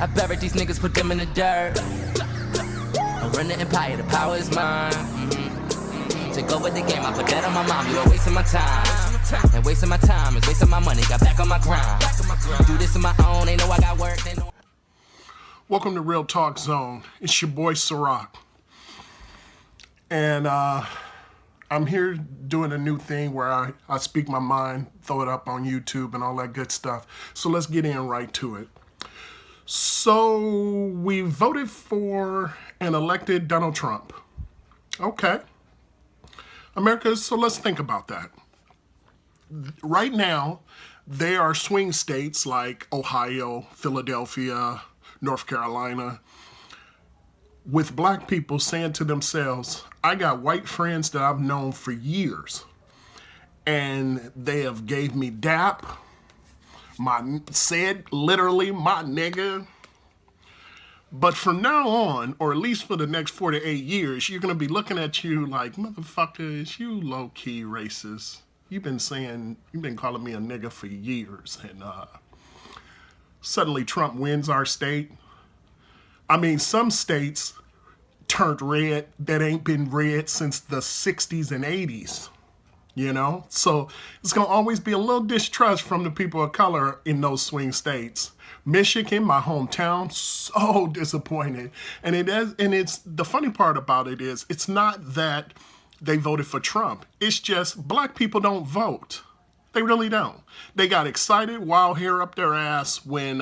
I buried these niggas, put them in the dirt. I run the empire, the power is mine. Take over the game, I put that on my mom. You are wasting my time. And wasting my time is wasting my money. Got back on my grind. Do this on my own, ain't know I got work. They know. Welcome to Real Talk Zone. It's your boy Sirocc. And I'm here doing a new thing where I speak my mind, throw it up on YouTube and all that good stuff. So let's get in right to it. So we voted for and elected Donald Trump. Okay. America, so let's think about that. Right now, there are swing states like Ohio, Philadelphia, North Carolina, with black people saying to themselves, I got white friends that I've known for years, and they have gave me dap, said literally my nigga. But from now on, or at least for the next 4 to 8 years, you're going to be looking at you like, motherfuckers, you low-key racist. You've been calling me a nigga for years. And suddenly Trump wins our state. I mean, some states turned red that ain't been red since the 60s and 80s. You know? So it's going to always be a little distrust from the people of color in those swing states. Michigan, my hometown, so disappointed. And it's the funny part about it is it's not that they voted for Trump. It's just black people don't vote. They really don't. They got excited, wild hair up their ass when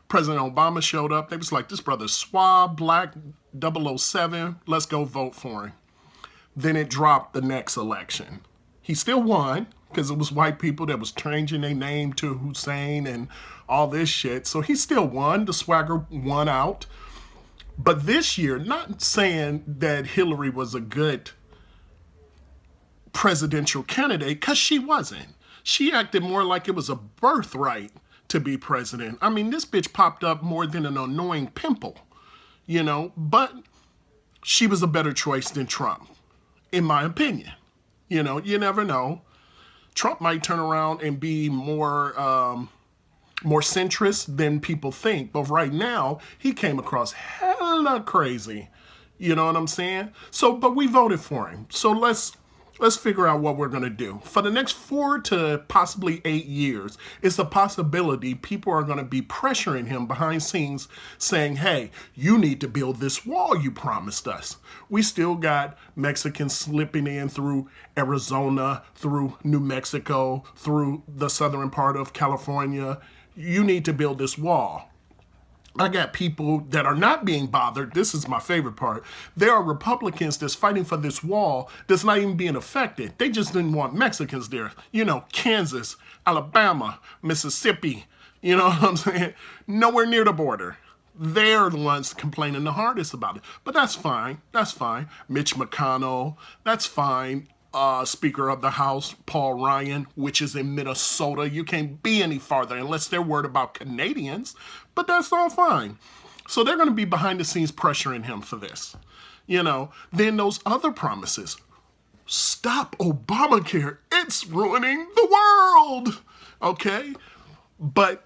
President Obama showed up. They was like, this brother's suave, black, 007, let's go vote for him. Then it dropped the next election. He still won because it was white people that was changing their name to Hussein and all this shit. So he still won. The swagger won out. But this year, not saying that Hillary was a good presidential candidate, because she wasn't. She acted more like it was a birthright to be president. I mean, this bitch popped up more than an annoying pimple, you know, but she was a better choice than Trump, in my opinion. You know, you never know. Trump might turn around and be more centrist than people think. But right now, he came across hella crazy. You know what I'm saying? So, but we voted for him. So let's figure out what we're going to do. For the next 4 to possibly 8 years, it's a possibility people are going to be pressuring him behind scenes saying, hey, you need to build this wall you promised us. We still got Mexicans slipping in through Arizona, through New Mexico, through the southern part of California. You need to build this wall. I got people that are not being bothered. This is my favorite part. There are Republicans that's fighting for this wall that's not even being affected. They just didn't want Mexicans there. You know, Kansas, Alabama, Mississippi, you know what I'm saying? Nowhere near the border. They're the ones complaining the hardest about it. But that's fine. That's fine. Mitch McConnell, that's fine. Speaker of the House, Paul Ryan, which is in Minnesota. You can't be any farther unless they're worried about Canadians, but that's all fine. So they're going to be behind the scenes pressuring him for this. You know, then those other promises. Stop Obamacare. It's ruining the world. Okay? But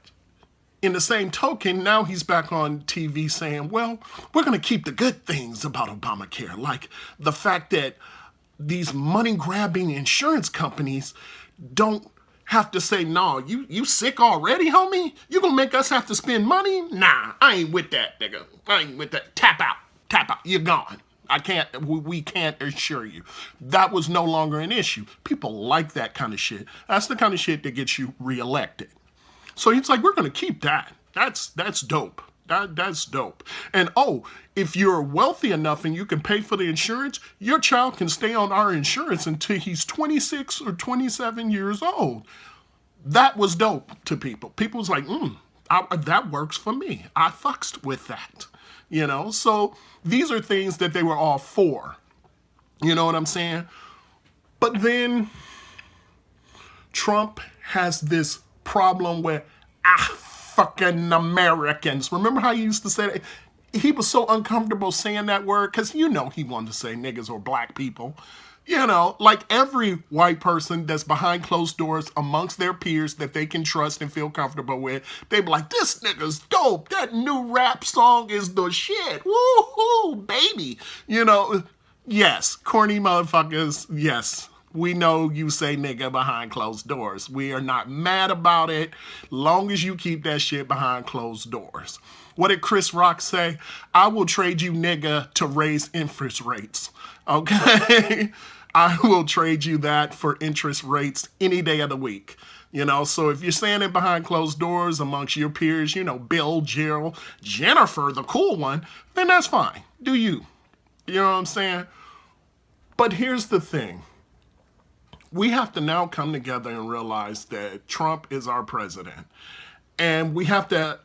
in the same token, now he's back on TV saying, well, we're going to keep the good things about Obamacare, like the fact that these money-grabbing insurance companies don't have to say, no, you sick already, homie? You gonna make us have to spend money? Nah, I ain't with that, nigga. I ain't with that. Tap out, you're gone. We can't assure you. That was no longer an issue. People like that kind of shit. That's the kind of shit that gets you reelected. So he's like, we're gonna keep that. That's dope. That's dope. And oh, if you're wealthy enough and you can pay for the insurance, your child can stay on our insurance until he's 26 or 27 years old. That was dope to people. People was like, that works for me. I fucks with that. You know, so these are things that they were all for. You know what I'm saying? But then Trump has this problem where, fucking Americans. Remember how he used to say that? He was so uncomfortable saying that word because you know he wanted to say niggas or black people. You know, like every white person that's behind closed doors amongst their peers that they can trust and feel comfortable with, they be like, this nigga's dope. That new rap song is the shit. Woohoo, baby. You know, yes, corny motherfuckers, yes. We know you say nigga behind closed doors. We are not mad about it, long as you keep that shit behind closed doors. What did Chris Rock say? I will trade you nigga to raise interest rates. Okay? I will trade you that for interest rates any day of the week. You know, so if you're saying it behind closed doors amongst your peers, you know, Bill, Jill, Jennifer, the cool one, then that's fine. Do you. You know what I'm saying? But here's the thing. We have to now come together and realize that Trump is our president. And we have to,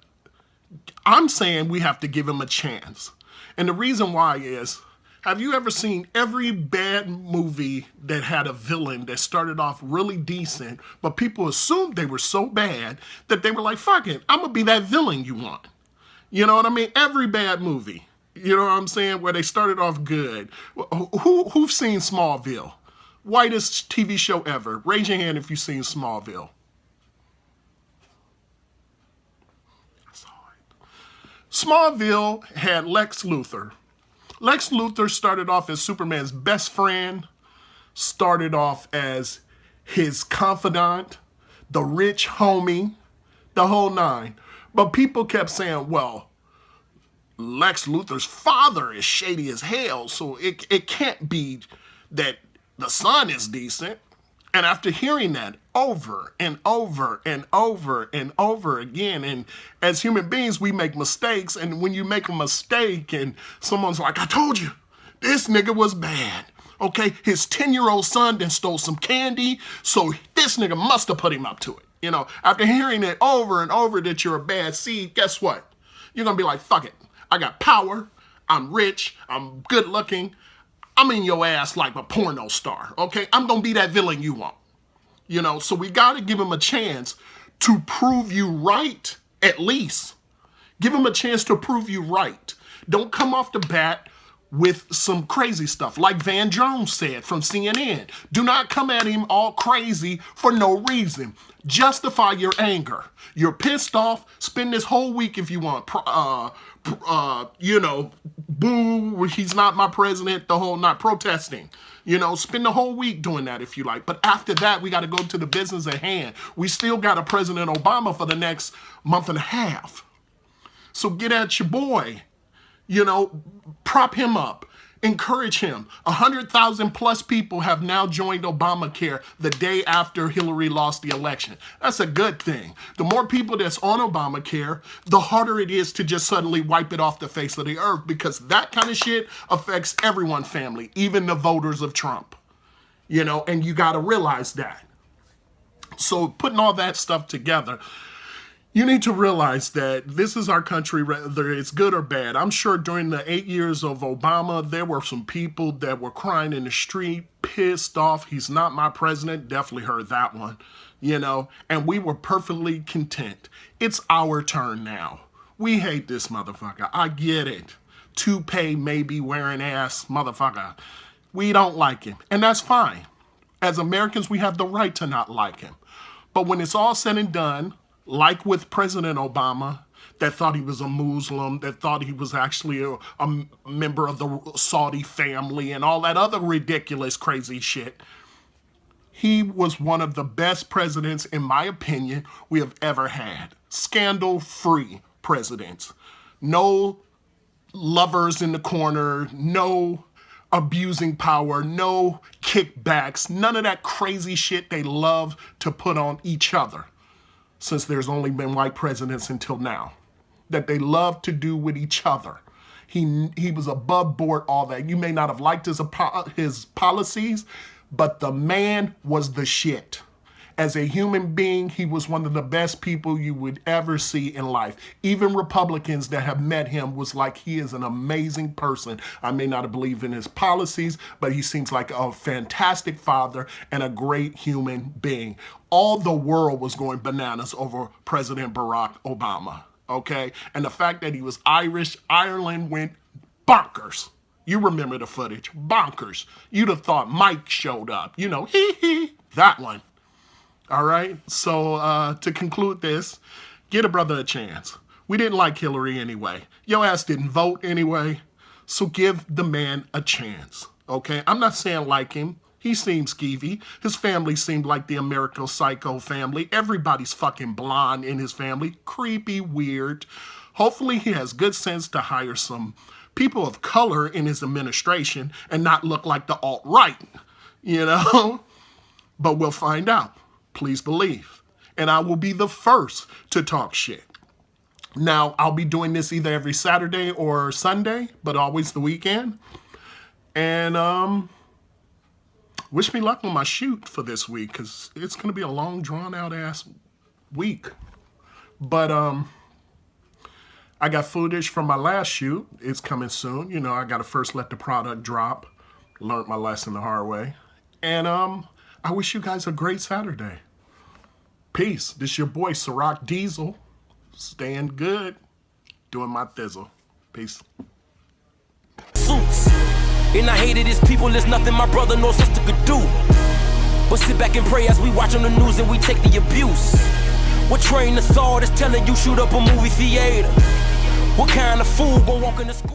I'm saying we have to give him a chance. And the reason why is, have you ever seen every bad movie that had a villain that started off really decent, but people assumed they were so bad that they were like, fuck it, I'm going to be that villain you want. You know what I mean? Every bad movie. You know what I'm saying? Where they started off good. Who've seen Smallville? Whitest TV show ever. Raise your hand if you've seen Smallville. I saw it. Smallville had Lex Luthor. Lex Luthor started off as Superman's best friend, started off as his confidant, the rich homie, the whole nine. But people kept saying, well, Lex Luthor's father is shady as hell, so it can't be that the son is decent. And after hearing that over and over and over and over again, and as human beings, we make mistakes. And when you make a mistake and someone's like, I told you, this nigga was bad. Okay, his 10-year-old son then stole some candy, so this nigga must have put him up to it. You know, after hearing it over and over that you're a bad seed, guess what? You're gonna be like, fuck it. I got power, I'm rich, I'm good looking, I'm in your ass like a porno star, okay? I'm gonna be that villain you want. You know, so we gotta give him a chance to prove you right, at least. Give him a chance to prove you right. Don't come off the bat with some crazy stuff. Like Van Jones said from CNN, do not come at him all crazy for no reason. Justify your anger. You're pissed off, spend this whole week if you want, you know, boo, he's not my president, the whole not protesting. You know, spend the whole week doing that if you like. But after that, we got to go to the business at hand. We still got a President Obama for the next month and a half. So get at your boy. You know, prop him up, encourage him. 100,000 plus people have now joined Obamacare the day after Hillary lost the election. That's a good thing. The more people that's on Obamacare, the harder it is to just suddenly wipe it off the face of the earth, because that kind of shit affects everyone's family, even the voters of Trump. You know, and you got to realize that. So putting all that stuff together, you need to realize that this is our country, whether it's good or bad. I'm sure during the 8 years of Obama, there were some people that were crying in the street, pissed off. He's not my president. Definitely heard that one, you know, and we were perfectly content. It's our turn now. We hate this motherfucker. I get it. Toupee maybe wearing ass motherfucker. We don't like him, and that's fine. As Americans, we have the right to not like him. But when it's all said and done, like with President Obama, that thought he was a Muslim, that thought he was actually a member of the Saudi family and all that other ridiculous, crazy shit. He was one of the best presidents, in my opinion, we have ever had. Scandal-free presidents. No lovers in the corner, no abusing power, no kickbacks, none of that crazy shit they love to put on each other. Since there's only been white presidents until now, that they love to do with each other. He was above board, all that. You may not have liked his policies, but the man was the shit. As a human being, he was one of the best people you would ever see in life. Even Republicans that have met him was like, he is an amazing person. I may not believe in his policies, but he seems like a fantastic father and a great human being. All the world was going bananas over President Barack Obama, okay? And the fact that he was Irish, Ireland went bonkers. You remember the footage. Bonkers. You'd have thought Mike showed up. You know, hee, that one. All right? So to conclude this, get a brother a chance. We didn't like Hillary anyway. Your ass didn't vote anyway. So give the man a chance, okay? I'm not saying like him. He seems skeevy. His family seemed like the American Psycho family. Everybody's fucking blonde in his family. Creepy, weird. Hopefully he has good sense to hire some people of color in his administration and not look like the alt-right, you know? But we'll find out. Please believe. And I will be the first to talk shit. Now, I'll be doing this either every Saturday or Sunday, but always the weekend. And wish me luck on my shoot for this week, because it's going to be a long, drawn-out ass week. But I got footage from my last shoot. It's coming soon. You know, I got to first let the product drop. Learned my lesson the hard way. And I wish you guys a great Saturday. Peace. This is your boy, Sirocc Diesel. Staying good, doing my thizzle. Peace. Suits. And I hated his people, there's nothing my brother nor sister could do. But sit back and pray as we watch on the news and we take the abuse. What train of thought is telling you shoot up a movie theater? What kind of fool gon' walk in the school?